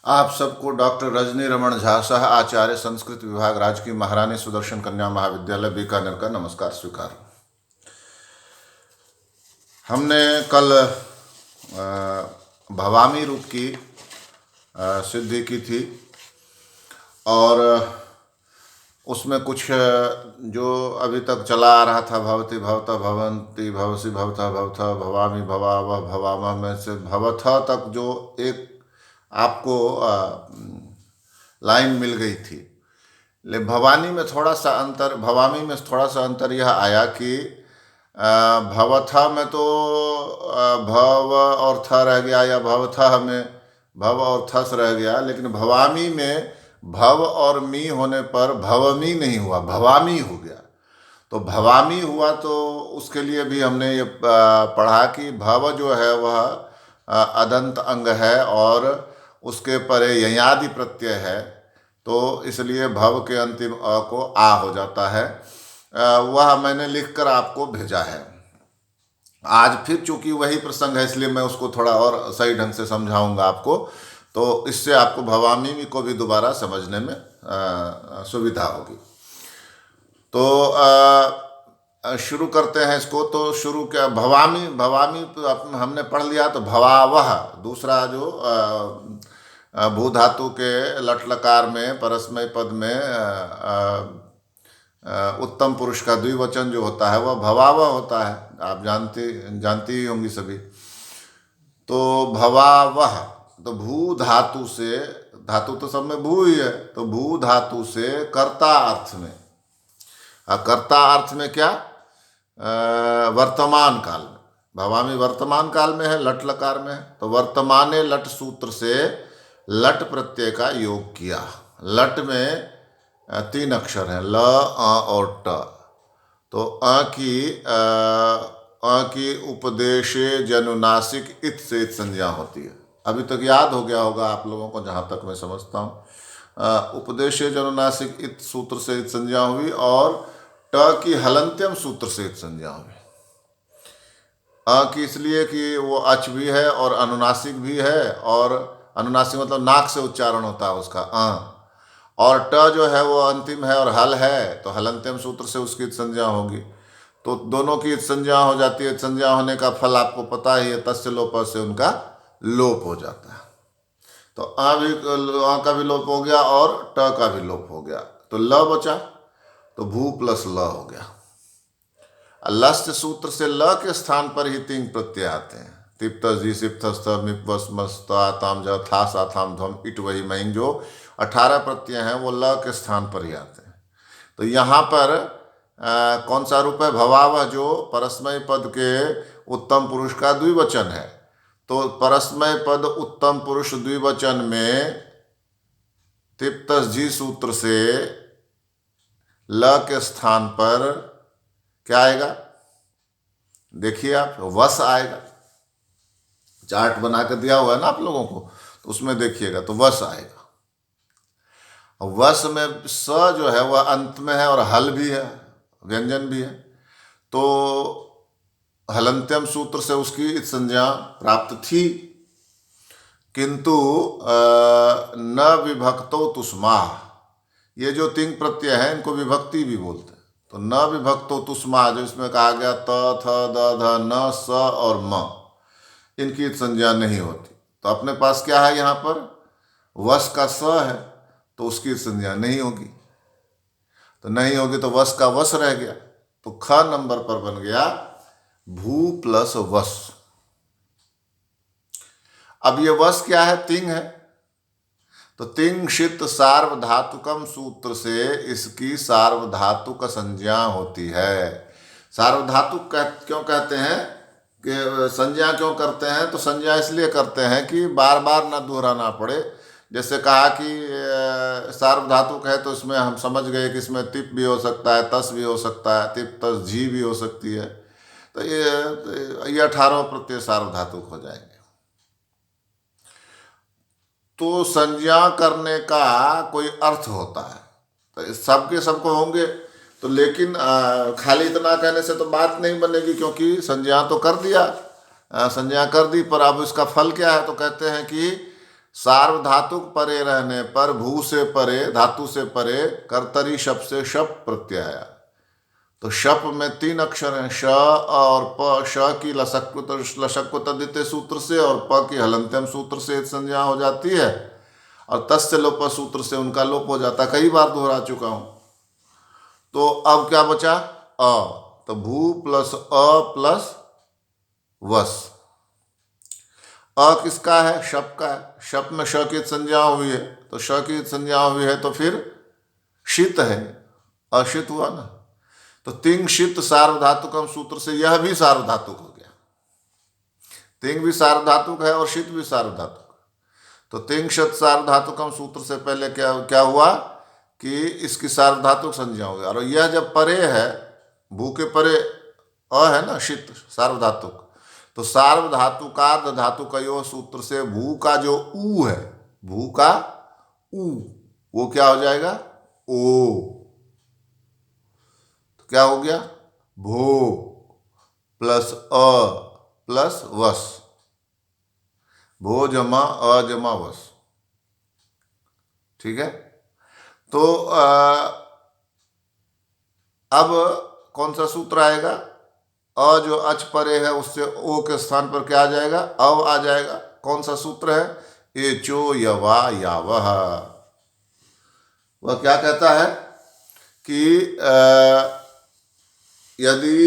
आप सबको डॉक्टर रजनी रमन झा सह आचार्य संस्कृत विभाग राजकीय महारानी सुदर्शन कन्या महाविद्यालय बीकानेर का नमस्कार स्वीकार। हमने कल भवामी रूप की सिद्धि की थी और उसमें कुछ जो अभी तक चला आ रहा था, भवति भवता भवंती भवसी भवता भवथा भवामी भवावह भवामह में से भवथा तक जो एक आपको लाइन मिल गई थी। ले भवानी में थोड़ा सा अंतर, भवामी में थोड़ा सा अंतर यह आया कि भवथा में तो भव और थ रह गया, या भवथा में भव और थस रह गया, लेकिन भवामी में भव और मी होने पर भवमी नहीं हुआ, भवामी हो गया। तो भवामी हुआ तो उसके लिए भी हमने ये पढ़ा कि भव जो है वह अदंत अंग है और उसके परे ययादि प्रत्यय है, तो इसलिए भव के अंतिम अ को आ हो जाता है। वह मैंने लिखकर आपको भेजा है। आज फिर चूंकि वही प्रसंग है इसलिए मैं उसको थोड़ा और सही ढंग से समझाऊंगा आपको, तो इससे आपको भवामी को भी दोबारा समझने में सुविधा होगी। तो शुरू करते हैं इसको। तो शुरू क्या, भवामी भवामी तो हमने पढ़ लिया। तो भवावह दूसरा जो भू धातु के लट लकार में परस्मय पद में उत्तम पुरुष का द्विवचन जो होता है वह भवावह होता है, आप जानती ही होंगी सभी। तो भवावह, तो भू धातु से, धातु तो सब में भू ही है, तो भू धातु से कर्ता अर्थ में, कर्ता अर्थ में क्या, वर्तमान काल में। भवामी वर्तमान काल में है, लट लकार में है, तो वर्तमाने लट सूत्र से लट प्रत्यय का योग किया। लट में 3 अक्षर हैं, ल अ और ट। तो अ की उपदेशे जनुनासिक इत से इत संज्ञा होती है। अभी तक याद हो गया होगा आप लोगों को, जहाँ तक मैं समझता हूँ। उपदेशे जनुनासिक इत सूत्र से इत संज्ञा हुई और ट की हलंत्यम सूत्र से इत संज्ञा हुई। अ की इसलिए कि वो अच भी है और अनुनासिक भी है, और अनुनासिक मतलब नाक से उच्चारण होता है उसका अ, और ट जो है वो अंतिम है और हल है, तो हलंत्यम सूत्र से उसकी इत संज्ञा होगी। तो दोनों की इत संज्ञा हो जाती है। इत संज्ञा होने का फल आपको पता ही है, तस्य लोप से उनका लोप हो जाता है। तो अ का भी लोप हो गया और ट का भी लोप हो गया, तो ल बचा, तो भू प्लस ल हो गया। लस्त सूत्र से ल के स्थान पर ही 3 प्रत्यय आते हैं, तिप्त जी सिप्त मिप वस मस्त आताम ज था साथाम ध्वम इट वही महिंग, जो 18 प्रत्यय हैं वो ल के स्थान पर ही आते हैं। तो यहाँ पर कौन सा रूप है, भवावह, जो परस्मय पद के उत्तम पुरुष का द्विवचन है। तो परस्मय पद उत्तम पुरुष द्विवचन में तिप्तस जी सूत्र से ल के स्थान पर क्या आएगा, देखिए आप, वस आएगा। चार्ट बना कर दिया हुआ है ना आप लोगों को, तो उसमें देखिएगा, तो वस आएगा। वस में स जो है वह अंत में है और हल भी है, व्यंजन भी है, तो हलंत्यम सूत्र से उसकी इत संज्ञा प्राप्त थी। किंतु न विभक्तो तुष्मा, ये जो 3 प्रत्यय हैं इनको विभक्ति भी बोलते हैं। तो न विभक्तो तुष्मा, जो इसमें कहा गया त थ द ध न स और म, इनकी इत संज्ञा नहीं होती। तो अपने पास क्या है यहाँ पर, वस का स है, तो उसकी इत संज्ञा नहीं होगी। तो नहीं होगी तो वस का वस रह गया, तो ख नंबर पर बन गया भू प्लस वस। अब ये वस क्या है, तिंग है, तो तिंगशित सार्वधातुकम सूत्र से इसकी सार्वधातुक संज्ञा होती है। सार्वधातुक क्यों कहते हैं, कि संज्ञा क्यों करते हैं, तो संज्ञा इसलिए करते हैं कि बार बार ना दोहराना पड़े। जैसे कहा कि सार्वधातुक है तो इसमें हम समझ गए कि इसमें तिप भी हो सकता है, तस भी हो सकता है, तिप तस झी भी हो सकती है, तो ये 18 प्रत्यय सार्वधातुक हो जाएंगे। तो संज्ञा करने का कोई अर्थ होता है, तो सबके सबको होंगे, तो लेकिन खाली इतना कहने से तो बात नहीं बनेगी, क्योंकि संज्ञा तो कर दिया, संज्ञा कर दी, पर अब इसका फल क्या है, तो कहते हैं कि सार्वधातुक परे रहने पर भू से परे, धातु से परे, कर्तरी शप से शप प्रत्यय आया। तो शप में 3 अक्षर हैं, श और प। श की लसक्व तद्धिते सूत्र से और प की हलंत्यम सूत्र से एक संज्ञा हो जाती है, और तस्य लोप सूत्र से उनका लोप हो जाता है। कई बार दोहरा चुका हूं। तो अब क्या बचा? अ। तो भू प्लस अ प्लस वस। अ किसका है? शप का है। शप में श की संज्ञा हुई है, तो श की संज्ञा हुई है तो फिर शीत है, अशित हुआ ना। तो तिंग शीत सार्वधातुकम सूत्र से यह भी सार्वधातुक हो गया। तिंग भी सार्वधातुक है और शीत भी सार्वधातुक। तो तिंग शीत सार्वधातुकम सूत्र से पहले क्या क्या हुआ कि इसकी सार्वधातुक संज्ञा हो गया। और यह जब परे है, भू के परे अ है ना, शीत सार्वधातुक, तो सार्वधातुकार्ध धातुकयो सूत्र से भू का जो ऊ है, भू का ऊ, वो क्या हो जाएगा? ओ। तो क्या हो गया? भो प्लस अ प्लस वस। भो जमा अ जमा वस। ठीक है। तो अब कौन सा सूत्र आएगा? अ जो अच परे है उससे ओ के स्थान पर क्या आ जाएगा? अव आ जाएगा। कौन सा सूत्र है? एचो यवा यावह। वह क्या कहता है कि यदि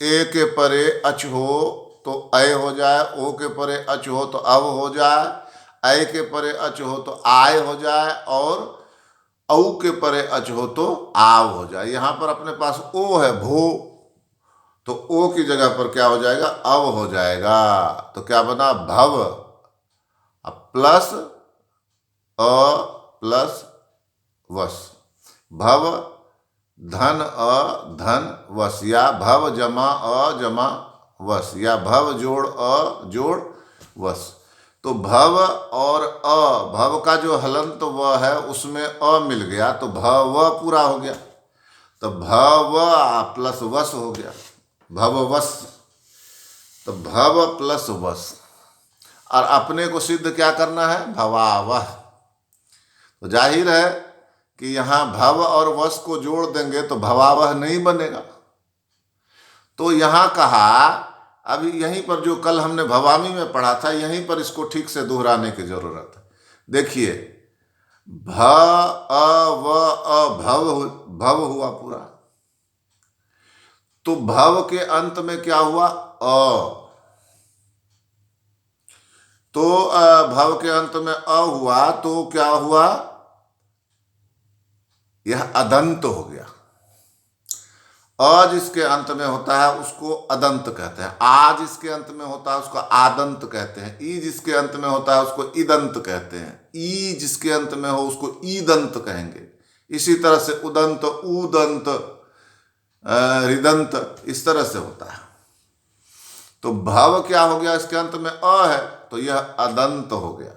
ए के परे अच हो तो अय हो जाए, ओ के परे अच हो तो अव हो जाए, अय के परे अच हो तो आय हो जाए, और औ के परे अच हो तो आव हो जाए। यहां पर अपने पास ओ है, भो, तो ओ की जगह पर क्या हो जाएगा? अव हो जाएगा। तो क्या बना? भव प्लस अ प्लस वस। भव धन अ धन वस, या भव जमा अ जमा वस, या भव जोड़ अ जोड़ वस। तो भव और अ, भव का जो हलंत व है उसमें अ मिल गया तो भव पूरा हो गया। तो भव प्लस वस हो गया, भव वस। तो भव प्लस वस, और अपने को सिद्ध क्या करना है? भवावह। तो जाहिर है कि यहां भव और वस को जोड़ देंगे तो भवावह नहीं बनेगा। तो यहां कहा, अभी यहीं पर जो कल हमने भवामी में पढ़ा था, यहीं पर इसको ठीक से दोहराने की जरूरत है। देखिए, भ अ व अ भव, भव हुआ पूरा। तो भव के अंत में क्या हुआ? अ। तो भव के अंत में अ हुआ तो क्या हुआ? यह अदंत हो गया। अ जिसके अंत में होता है उसको अदंत कहते हैं, आ जिसके अंत में होता है उसको आदंत कहते हैं, ई जिसके अंत में होता है उसको ईदंत कहते हैं, ई जिसके अंत में हो उसको ईदंत कहेंगे। इसी तरह से उदंत, ऊदंत, हृदंत, इस तरह से होता है। तो भव क्या हो गया? इसके अंत में अ है तो यह अदंत हो गया।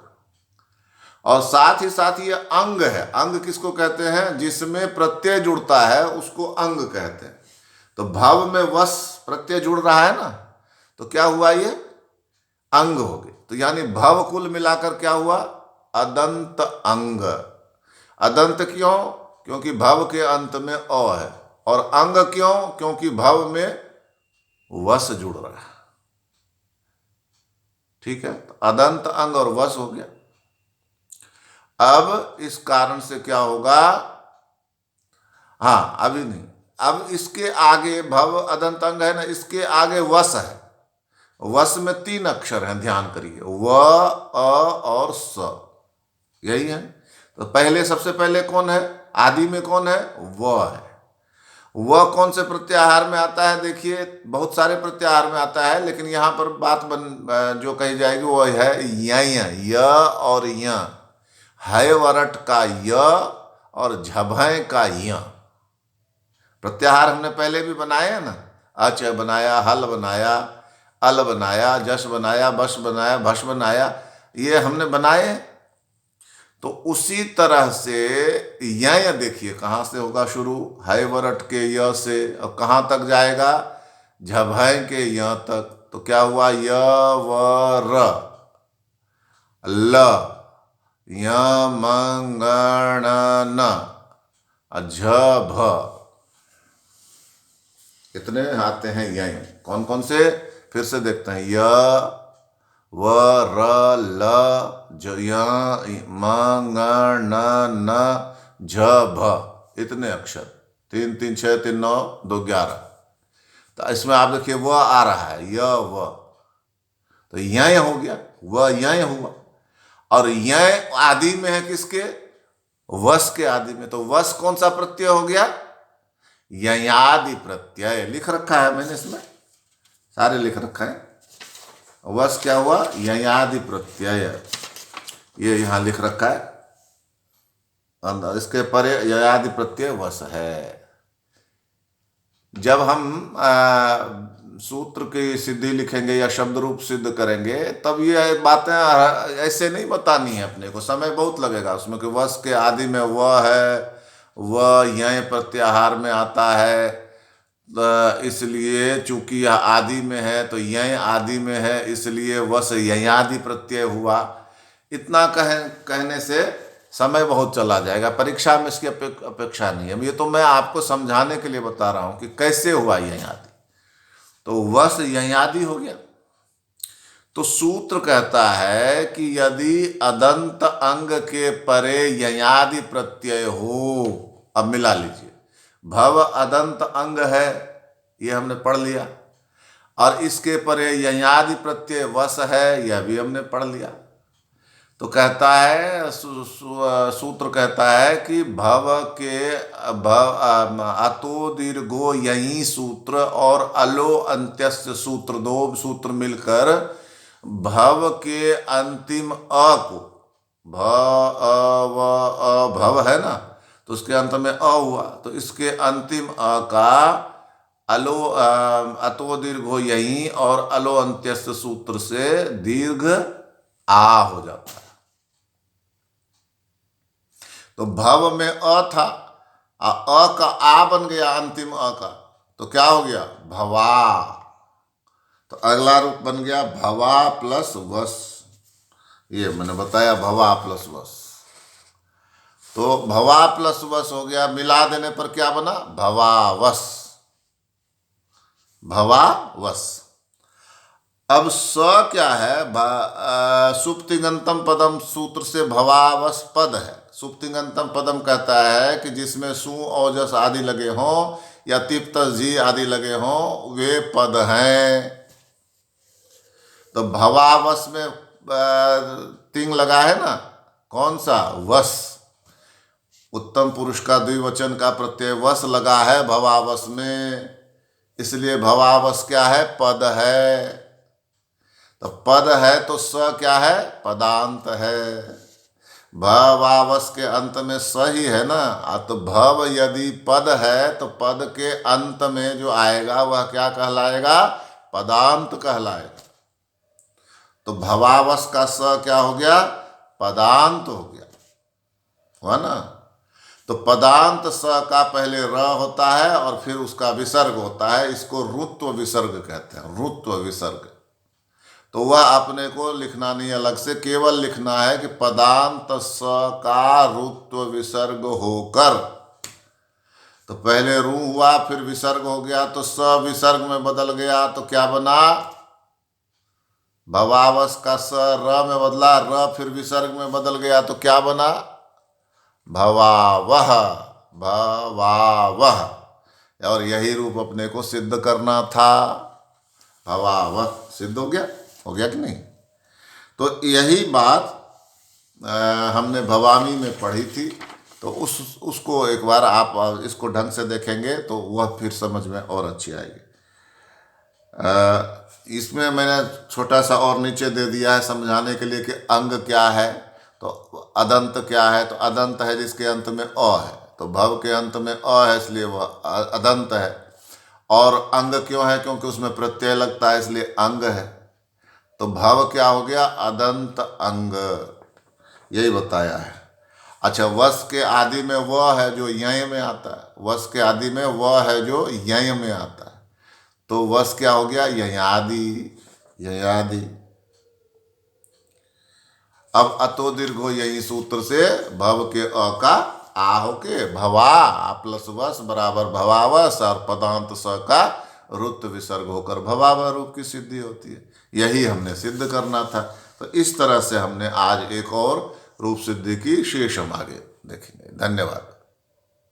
और साथ ही साथ ये अंग है। अंग किसको कहते हैं? जिसमें प्रत्यय जुड़ता है उसको अंग कहते हैं। तो भव में वस प्रत्यय जुड़ रहा है ना, तो क्या हुआ? ये अंग हो गए। तो यानी भव कुल मिलाकर क्या हुआ? अदंत अंग। अदंत क्यों? क्योंकि भव के अंत में अ है। और अंग क्यों? क्योंकि भव में वस जुड़ रहा है। ठीक है, तो अदंत अंग और वस हो गया। अब इस कारण से क्या होगा? हाँ, अभी नहीं, अब इसके आगे भव अदंत अंग है ना, इसके आगे वस है। वस में 3 अक्षर हैं, ध्यान करिए, व अ और स, यही है। तो पहले, सबसे पहले कौन है? आदि में कौन है? व है। वह कौन से प्रत्याहार में आता है? देखिए, बहुत सारे प्रत्याहार में आता है, लेकिन यहां पर बात जो कही जाएगी वो है य और य। है वरट का य और झभय का य। प्रत्याहार हमने पहले भी बनाए हैं ना, अच बनाया, हल बनाया, अल बनाया, जस बनाया, बस बनाया, भस बनाया, ये हमने बनाए। तो उसी तरह से य देखिए कहाँ से होगा शुरू? है वरट के य से, और कहाँ तक जाएगा? झभय के य तक। तो क्या हुआ? य व र। ल, यमंगणन, झ भ, कितने आते हैं यहीं? कौन कौन से? फिर से देखते हैं। य, व, र, ल, ज, य, म, ङ, न, न, झ, भ, इतने अक्षर। 3 3 6 3 9 2 11। तो इसमें आप देखिए व आ रहा है, य व, तो यय हो गया, व यय हुआ। और यय आदि में है किसके? वस के आदि में। तो वस कौन सा प्रत्यय हो गया? ययादि प्रत्यय। लिख रखा है मैंने, इसमें सारे लिख रखा है। वस क्या हुआ? ययादि प्रत्यय। ये यहां लिख रखा है अंदर, इसके परे ययादि प्रत्यय वस है। जब हम सूत्र की सिद्धि लिखेंगे या शब्द रूप सिद्ध करेंगे, तब ये बातें ऐसे नहीं बतानी है अपने को, समय बहुत लगेगा उसमें। कि वस के आदि में व है, व यय प्रत्याहार में आता है, इसलिए चूंकि यह आदि में है तो यय आदि में है, इसलिए वस ययादि प्रत्यय हुआ। इतना कहने से समय बहुत चला जाएगा, परीक्षा में इसकी अपेक्षा नहीं है। ये तो मैं आपको समझाने के लिए बता रहा हूं कि कैसे हुआ ययादि। तो वस ययादि हो गया। तो सूत्र कहता है कि यदि अदंत अंग के परे ययादि प्रत्यय हो, अब मिला लीजिए, भव अदंत अंग है, ये हमने पढ़ लिया, और इसके परे ययादि प्रत्यय वस है, यह भी हमने पढ़ लिया। तो कहता है सूत्र कहता है कि भव के भव अतो दीर्घो यही सूत्र और अलो अंत्यस्य सूत्र, दो सूत्र मिलकर भव के अंतिम अ को, भ अ व अ भव है ना, तो उसके अंत में अ हुआ, तो इसके अंतिम अ का अलो अतो दीर्घो यही और अलो अंत्यस्य सूत्र से दीर्घ आ हो जाता है। तो भव में अ था, अ का आ बन गया अंतिम अ का, तो क्या हो गया? भवा। तो अगला रूप बन गया भवा प्लस वस। ये मैंने बताया, भवा प्लस वस। तो भवा प्लस वस हो गया, मिला देने पर क्या बना? भवावस। भवावस। अब स क्या है? सुप्तिगंतम पदम सूत्र से भवावस पद है। सुप्तिगंतम पदम कहता है कि जिसमें सु ओजस आदि लगे हों या तिप्त जी आदि लगे हों, वे पद हैं। तो भवावस में तिंग लगा है ना, कौन सा? वस। उत्तम पुरुष का द्विवचन का प्रत्यय वस लगा है भवावस में, इसलिए भवावस क्या है? पद है। तो पद है तो स क्या है? पदांत है। भवावस के अंत में स ही है ना, तो भव यदि पद है तो पद के अंत में जो आएगा वह क्या कहलाएगा? पदांत कहलाएगा। तो भवावस का स क्या हो गया? पदांत हो गया, हुआ ना। तो पदांत स का पहले र होता है और फिर उसका विसर्ग होता है, इसको रुत्व विसर्ग कहते हैं, रुत्व विसर्ग। तो वह अपने को लिखना नहीं अलग से, केवल लिखना है कि पदांत स का रुत्व विसर्ग होकर, तो पहले रू हुआ फिर विसर्ग हो गया, तो स विसर्ग में बदल गया, तो क्या बना? भवावस का स र में बदला, र फिर विसर्ग में बदल गया, तो क्या बना? भवावह। भवावह। और यही रूप अपने को सिद्ध करना था। भवावह सिद्ध हो गया, हो गया कि नहीं? तो यही बात हमने भवामी में पढ़ी थी। तो उसको एक बार आप इसको ढंग से देखेंगे तो वह फिर समझ में और अच्छी आएगी। इसमें मैंने छोटा सा और नीचे दे दिया है समझाने के लिए कि अंग क्या है, तो अदंत क्या है। तो अदंत है जिसके अंत में अ है, तो भव के अंत में अ है इसलिए वह अदंत है। और अंग क्यों है? क्योंकि उसमें प्रत्यय लगता है, इसलिए अंग है। तो भव क्या हो गया? अदंत अंग। यही बताया है। अच्छा, वस के आदि में वह है जो यय में आता है, वस के आदि में वह है जो यय में आता है, तो वस क्या हो गया? ययादि। ययादि। अब अतो दीर्घो यही सूत्र से भव के अ का आ होके भवा प्लस वस बराबर भवावस और पदांत स का रुत विसर्ग होकर भवाव रूप की सिद्धि होती है। यही हमने सिद्ध करना था। तो इस तरह से हमने आज एक और रूप सिद्धि की शेष हम आगे देखेंगे। धन्यवाद।